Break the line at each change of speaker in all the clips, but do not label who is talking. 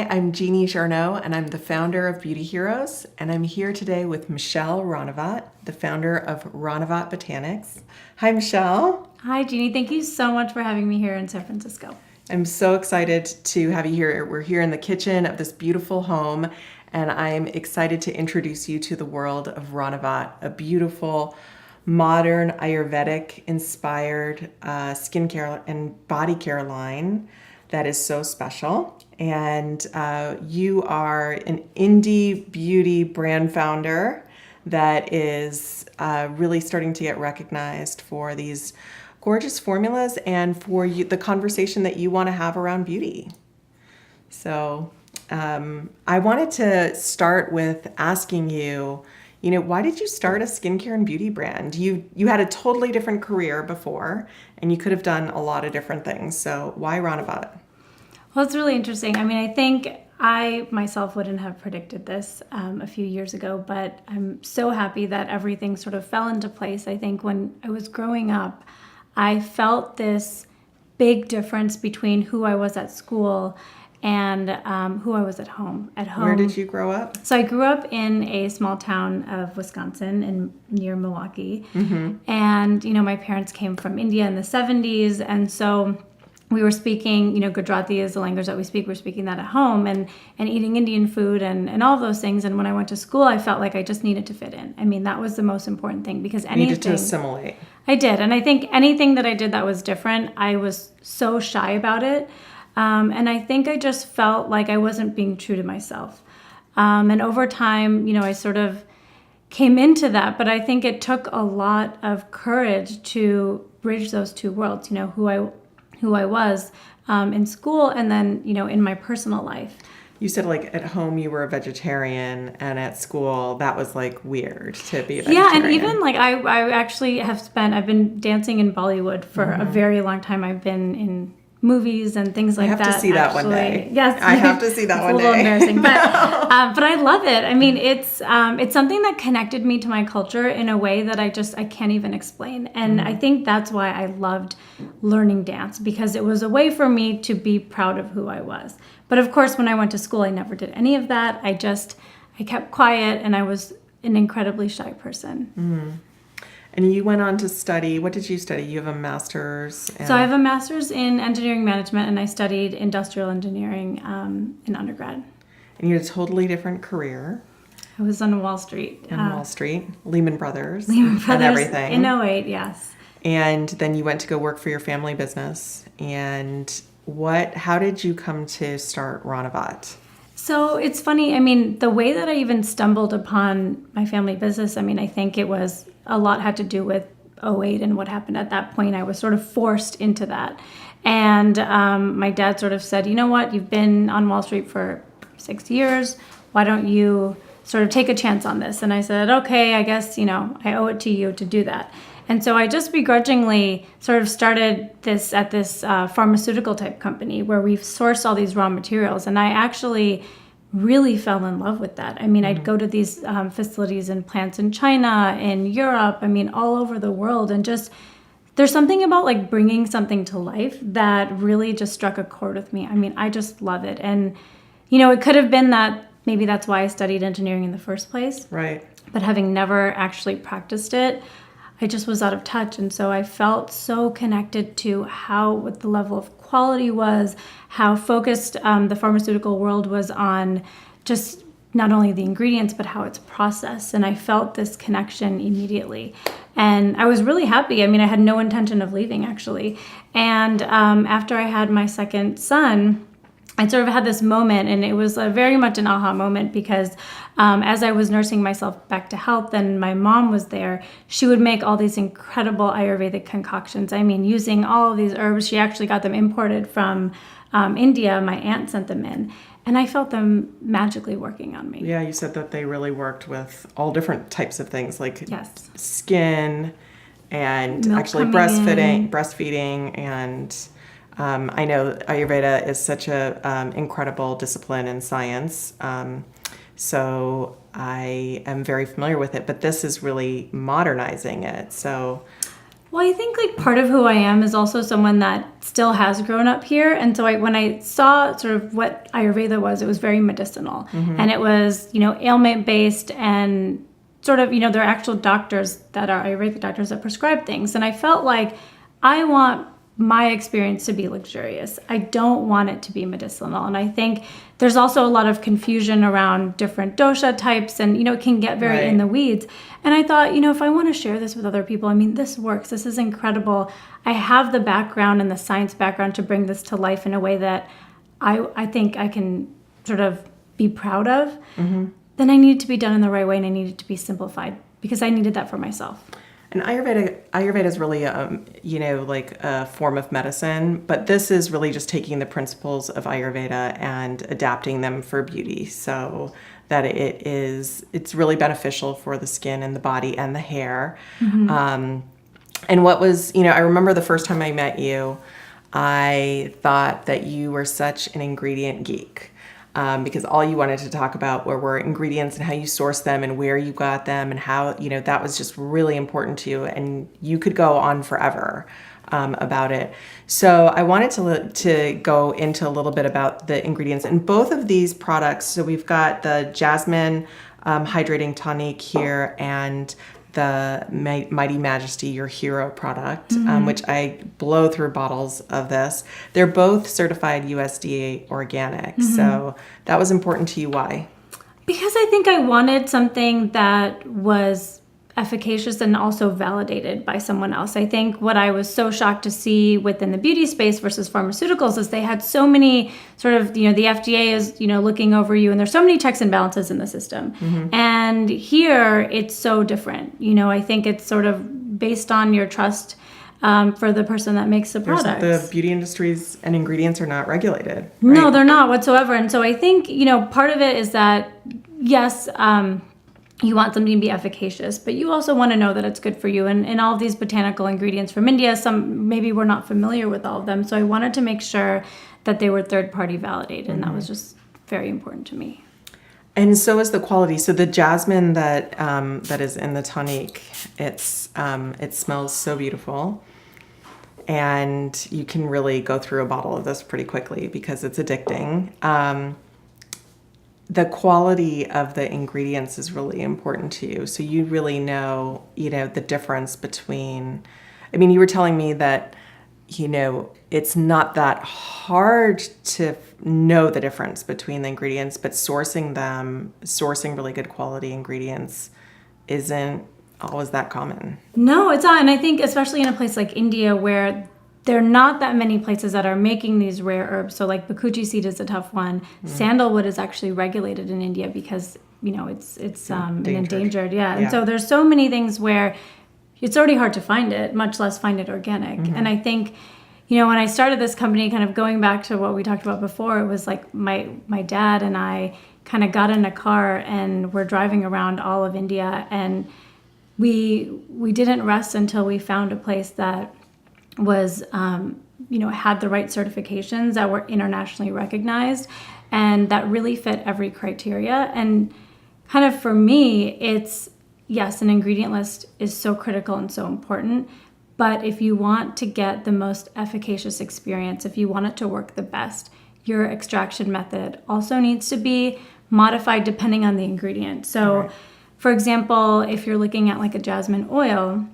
I'm Jeannie Jarneau, and I'm the founder of Beauty Heroes, and I'm here today with Michelle Ranavat, the founder of Ranavat Botanics. Hi, Michelle.
Hi, Jeannie. Thank you so much for having me here in San Francisco.
I'm so excited to have you here. We're here in the kitchen of this beautiful home, and I'm excited to introduce you to the world of Ranavat, a beautiful, modern, Ayurvedic-inspired skincare and body care line that is so special. And you are an indie beauty brand founder that is really starting to get recognized for these gorgeous formulas and for the conversation that you want to have around beauty. So I wanted to start with asking you, why did you start a skincare and beauty brand? You had a totally different career before, and you could have done a lot of different things. So why Ranavat?
Well, it's really interesting. I mean, I think I myself wouldn't have predicted this a few years ago, but I'm so happy that everything sort of fell into place. I think when I was growing up, I felt this big difference between who I was at school and who I was at home.
Where did you grow up?
So I grew up in a small town of Wisconsin near Milwaukee. Mm-hmm. And, my parents came from India in the 70s. And so we were speaking, Gujarati is the language that we speak. We're speaking that at home and eating Indian food and all of those things. And when I went to school, I felt like I just needed to fit in. I mean, that was the most important thing because anything...
Needed to assimilate.
I did. And I think anything that I did that was different, I was so shy about it. And I think I just felt like I wasn't being true to myself. And over time, I sort of came into that, but I think it took a lot of courage to bridge those two worlds, who I was in school and then, in my personal life.
You said like at home you were a vegetarian and at school that was like weird to be a vegetarian.
Yeah, and even like I actually I've been dancing in Bollywood for a very long time. I've been in movies and things like that.
I have to see that one day.
Yes.
I have to see that one day.
It's a little embarrassing, but I love it. I mean, it's something that connected me to my culture in a way that I can't even explain. And I think that's why I loved learning dance, because it was a way for me to be proud of who I was. But of course, when I went to school, I never did any of that. I kept quiet, and I was an incredibly shy person.
Mm. And you went on to study. What did you study? You have a master's.
So I have a master's in engineering management, and I studied industrial engineering in undergrad.
And you had a totally different career.
I was on Wall Street.
Wall Street, Lehman Brothers.
And
everything.
In '08, yes.
And then you went to go work for your family business. And how did you come to start Ranavat?
So it's funny. I mean, the way that I even stumbled upon my family business, I think a lot had to do with '08 and what happened at that point. I was sort of forced into that. And my dad sort of said, you know what, you've been on Wall Street for 6 years. Why don't you sort of take a chance on this? And I said, okay, I guess, I owe it to you to do that. And so I just begrudgingly sort of started this at this pharmaceutical type company where we've sourced all these raw materials. And I actually really fell in love with that. I mean, I'd go to these facilities and plants in China, in Europe, all over the world. And just, there's something about like bringing something to life that really just struck a chord with me. I just love it. And, it could have been that maybe that's why I studied engineering in the first place.
Right.
But having never actually practiced it, I just was out of touch. And so I felt so connected to what the level of quality was, how focused the pharmaceutical world was on just not only the ingredients, but how it's processed. And I felt this connection immediately. And I was really happy. I had no intention of leaving, actually. And after I had my second son, I sort of had this moment, and it was very much an aha moment because as I was nursing myself back to health and my mom was there, she would make all these incredible Ayurvedic concoctions. Using all of these herbs. She actually got them imported from India. My aunt sent them in, and I felt them magically working on me.
Yeah, you said that they really worked with all different types of things like
yes.
Skin and
Milk
actually breastfeeding and... I know Ayurveda is such a incredible discipline and science, so I am very familiar with it, but this is really modernizing it. So
Well, I think like part of who I am is also someone that still has grown up here. And so when I saw sort of what Ayurveda was, it was very medicinal. And it was, ailment based and sort of, there are actual doctors that are Ayurvedic doctors that prescribe things. And I felt like I want my experience to be luxurious. I don't want it to be medicinal. And I think there's also a lot of confusion around different dosha types and, it can get very in the weeds. And I thought, if I want to share this with other people, this works. This is incredible. I have the background and the science background to bring this to life in a way that I think I can sort of be proud of. Then I need it to be done in the right way, and I need it to be simplified because I needed that for myself.
And Ayurveda is really, like a form of medicine, but this is really just taking the principles of Ayurveda and adapting them for beauty, so that it's really beneficial for the skin and the body and the hair. And what was, I remember the first time I met you, I thought that you were such an ingredient geek. Because all you wanted to talk about were ingredients and how you source them and where you got them and how, that was just really important to you. And you could go on forever about it. So I wanted to go into a little bit about the ingredients in both of these products. So we've got the Jasmine Hydrating Tonic here and the Mighty Majesty, your hero product, which I blow through bottles of this. They're both certified USDA organic. So that was important to you. Why?
Because I think I wanted something that was efficacious and also validated by someone else. I think what I was so shocked to see within the beauty space versus pharmaceuticals is they had so many sort of, the FDA is, looking over you, and there's so many checks and balances in the system. And here it's so different. I think it's sort of based on your trust for the person that makes the products.
The beauty industries and ingredients are not regulated. Right?
No, they're not whatsoever. And so I think, part of it is that, yes, you want something to be efficacious, but you also want to know that it's good for you. And all of these botanical ingredients from India, some maybe we're not familiar with all of them. So I wanted to make sure that they were third-party validated, and that was just very important to me.
And so is the quality. So the jasmine that is in the tonic, it smells so beautiful. And you can really go through a bottle of this pretty quickly because it's addicting. The quality of the ingredients is really important to you. So you really know, the difference between, you were telling me that, it's not that hard to know the difference between the ingredients, but sourcing really good quality ingredients isn't always that common.
No, it's not. And I think especially in a place like India where there are not that many places that are making these rare herbs. So like bakuchi seed is a tough one. Sandalwood is actually regulated in India because, it's an endangered. Yeah. And so there's so many things where it's already hard to find it, much less find it organic. And I think, when I started this company, kind of going back to what we talked about before, it was like my dad and I kind of got in a car and we're driving around all of India, and we didn't rest until we found a place that was, had the right certifications that were internationally recognized and that really fit every criteria. And kind of for me, it's, yes, an ingredient list is so critical and so important. But if you want to get the most efficacious experience, if you want it to work the best, your extraction method also needs to be modified depending on the ingredient. So, for example, if you're looking at like a jasmine oil,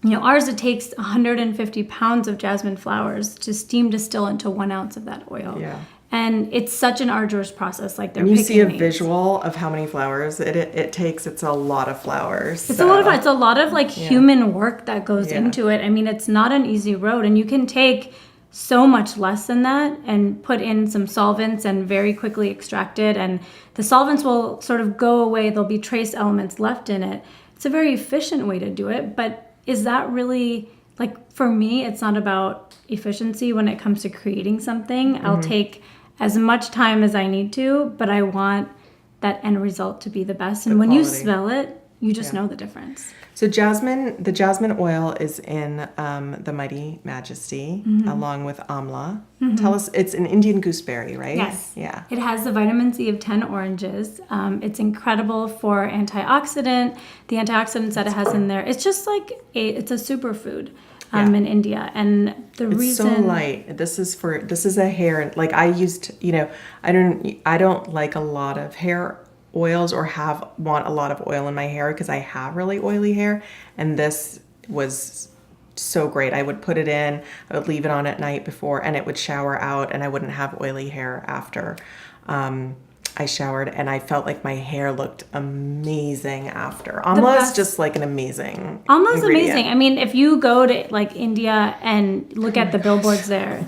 ours, it takes 150 pounds of jasmine flowers to steam distill into 1 ounce of that oil. Yeah. And it's such an arduous process. Like
you see a visual of how many flowers it takes. It's a lot of flowers.
It's a lot of like human work that goes into it. It's not an easy road, and you can take so much less than that and put in some solvents and very quickly extract it. And the solvents will sort of go away. There'll be trace elements left in it. It's a very efficient way to do it, but is that really, like, for me, it's not about efficiency when it comes to creating something. I'll take as much time as I need to, but I want that end result to be the best. And when you smell it, you just know the difference.
So the jasmine oil is in the Mighty Majesty along with amla. Tell us, it's an Indian gooseberry, right?
Yes.
Yeah.
It has the vitamin C of 10 oranges. It's incredible for antioxidant. The antioxidants that it has in there, it's just like it's a superfood in India. And
It's so light. This is a hair, like I used, I don't like a lot of hair oils or want a lot of oil in my hair because I have really oily hair, and this was so great. I would put it in, I would leave it on at night before, and it would shower out, and I wouldn't have oily hair after I showered, and I felt like my hair looked amazing after. Amla is just like an amazing
Amla's
ingredient.
amazing. I mean, if you go to like India and look at the billboards there,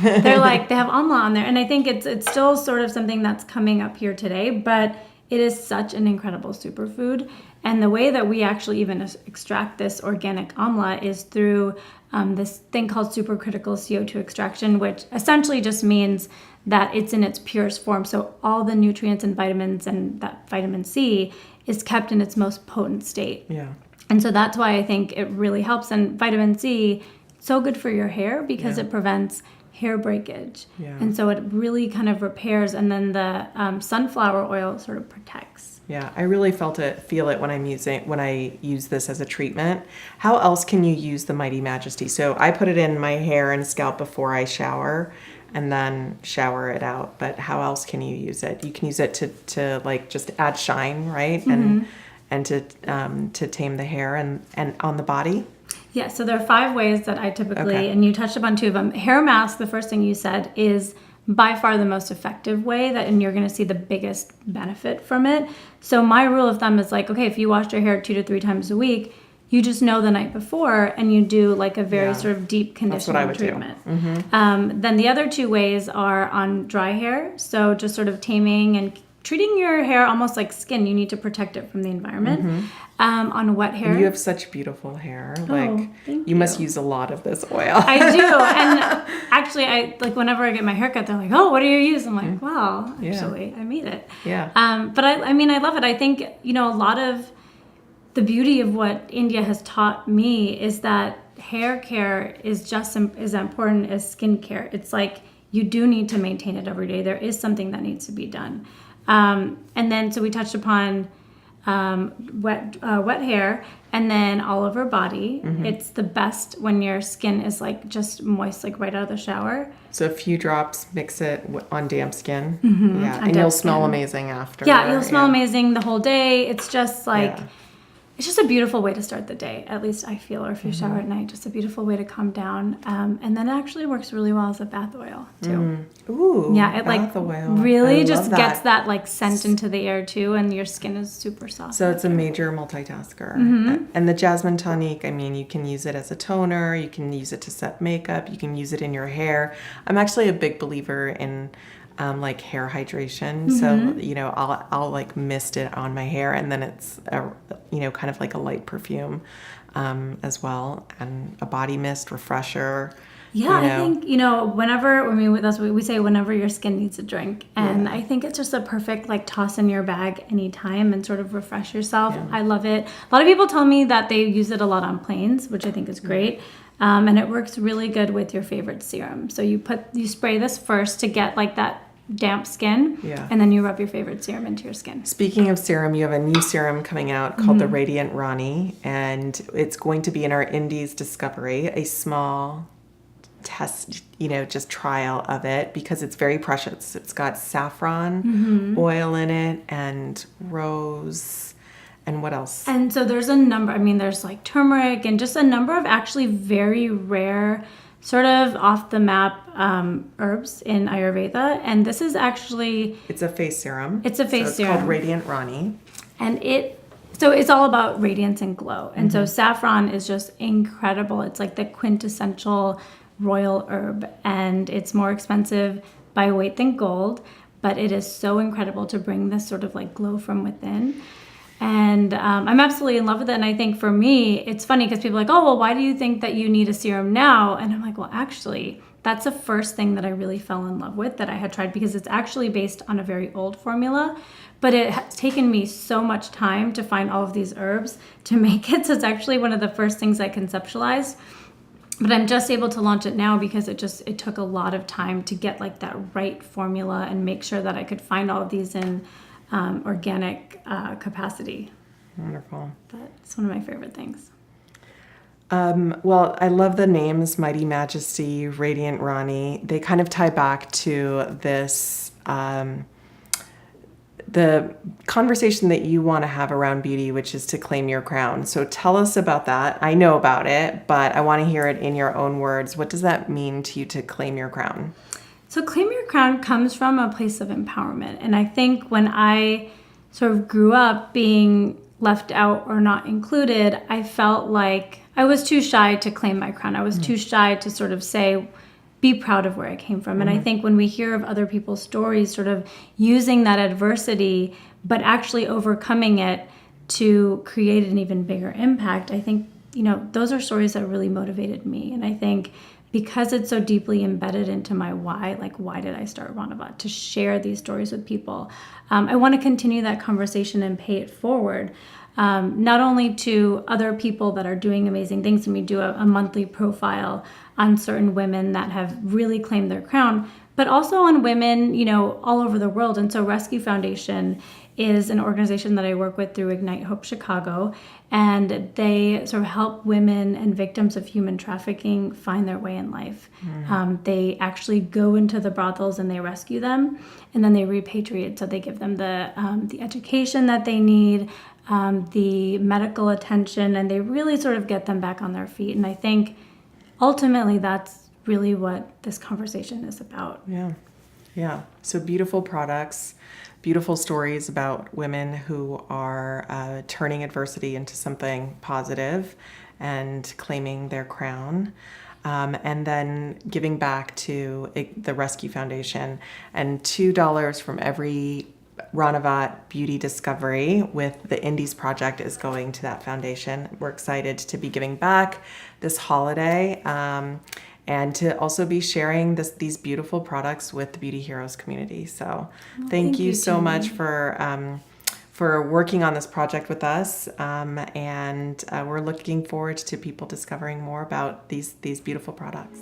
they have amla on there, and I think it's still sort of something that's coming up here today, but it is such an incredible superfood. And the way that we actually even extract this organic amla is through this thing called supercritical CO2 extraction, which essentially just means that it's in its purest form. So all the nutrients and vitamins and that vitamin C is kept in its most potent state.
Yeah.
And so that's why I think it really helps. And vitamin C, so good for your hair because it prevents hair breakage.
Yeah.
And so it really kind of repairs, and then the sunflower oil sort of protects.
Yeah, I really feel it when I use this as a treatment. How else can you use the Mighty Majesty? So I put it in my hair and scalp before I shower and then shower it out. But how else can you use it? You can use it to like just add shine, right? And to tame the hair and on the body.
Yeah, so there are 5 ways that I typically, and you touched upon 2 of them. Hair mask, the first thing you said, is by far the most effective way and you're going to see the biggest benefit from it. So my rule of thumb is like, okay, if you wash your hair 2 to 3 times a week, you just know the night before and you do like a very sort of deep conditioning treatment. Then the other 2 ways are on dry hair. So just sort of taming and treating your hair almost like skin. You need to protect it from the environment. On wet hair.
And you have such beautiful hair. Like
thank
you must use a lot of this oil.
I do. And actually, I like whenever I get my haircut, they're like, "Oh, what do you use?" I'm like, "Well, actually, I made it."
Yeah.
But I mean, I love it. I think a lot of the beauty of what India has taught me is that hair care is just as important as skincare. It's like you do need to maintain it every day. There is something that needs to be done. And then, so we touched upon wet hair, and then all over body. It's the best when your skin is like just moist, like right out of the shower.
So a few drops, mix it on damp skin. Yeah, and you'll smell amazing after.
Yeah, you'll smell amazing the whole day. It's just like it's just a beautiful way to start the day. At least I feel, or if you shower at night, just a beautiful way to calm down. And then it actually works really well as a bath oil too.
Ooh,
yeah, it
bath oil.
really just gets that like scent into the air too, and your skin is super soft.
So it's a major multitasker. And the Jasmine Tonic, I mean, you can use it as a toner, you can use it to set makeup, you can use it in your hair. I'm actually a big believer in like hair hydration. So, I'll like mist it on my hair, and then it's, kind of like a light perfume as well, and a body mist refresher.
Yeah, I think, that's what we say, whenever your skin needs a drink. And I think it's just a perfect like toss in your bag anytime and sort of refresh yourself. I love it. A lot of people tell me that they use it a lot on planes, which I think is great. And it works really good with your favorite serum. So you spray this first to get like that damp skin, and then you rub your favorite serum into your skin.
Speaking of serum, you have a new serum coming out called the Radiant Rani, and it's going to be in our Indies Discovery, a small test, just trial of it, because it's very precious. It's got saffron oil in it and rose, and what else?
And so there's a number, there's like turmeric and just a number of actually very rare sort of off the map herbs in Ayurveda. And this is actually...
It's a face serum.
It's a face serum.
It's called Radiant Rani.
And so it's all about radiance and glow. And so saffron is just incredible. It's like the quintessential royal herb. And it's more expensive by weight than gold. But it is so incredible to bring this sort of like glow from within. And I'm absolutely in love with it. And I think for me, it's funny because people are like, oh, well, why do you think that you need a serum now? And I'm like, well, actually, that's the first thing that I really fell in love with that I had tried, because it's actually based on a very old formula. But it has taken me so much time to find all of these herbs to make it. So it's actually one of the first things I conceptualized. But I'm just able to launch it now because it took a lot of time to get like that right formula and make sure that I could find all of these in organic capacity.
Wonderful.
But it's one of my favorite things.
Well, I love the names Mighty Majesty, Radiant Rani. They kind of tie back to this, the conversation that you want to have around beauty, which is to claim your crown. So tell us about that. I know about it, but I want to hear it in your own words. What does that mean to you to claim your crown?
So claim your crown comes from a place of empowerment. And I think when I sort of grew up being left out or not included, I felt like I was too shy to claim my crown. I was too shy to sort of say, be proud of where I came from. And I think when we hear of other people's stories, sort of using that adversity, but actually overcoming it to create an even bigger impact, I think, those are stories that really motivated me. And I think because it's so deeply embedded into my why, like why did I start Ranavat? To share these stories with people. I want to continue that conversation and pay it forward. Not only to other people that are doing amazing things, and we do a monthly profile on certain women that have really claimed their crown, but also on women, all over the world. And so Rescue Foundation is an organization that I work with through Ignite Hope Chicago, and they sort of help women and victims of human trafficking find their way in life. They actually go into the brothels and they rescue them, and then they repatriate. So they give them the education that they need, the medical attention, and they really sort of get them back on their feet. And I think ultimately that's really what this conversation is about.
Yeah. So beautiful products, beautiful stories about women who are turning adversity into something positive and claiming their crown. And then giving back to the Rescue Foundation, and $2 from every Ranavat Beauty Discovery with the Indies Project is going to that foundation. We're excited to be giving back this holiday, and to also be sharing these beautiful products with the Beauty Heroes community. So thank you so much for working on this project with us, and we're looking forward to people discovering more about these beautiful products.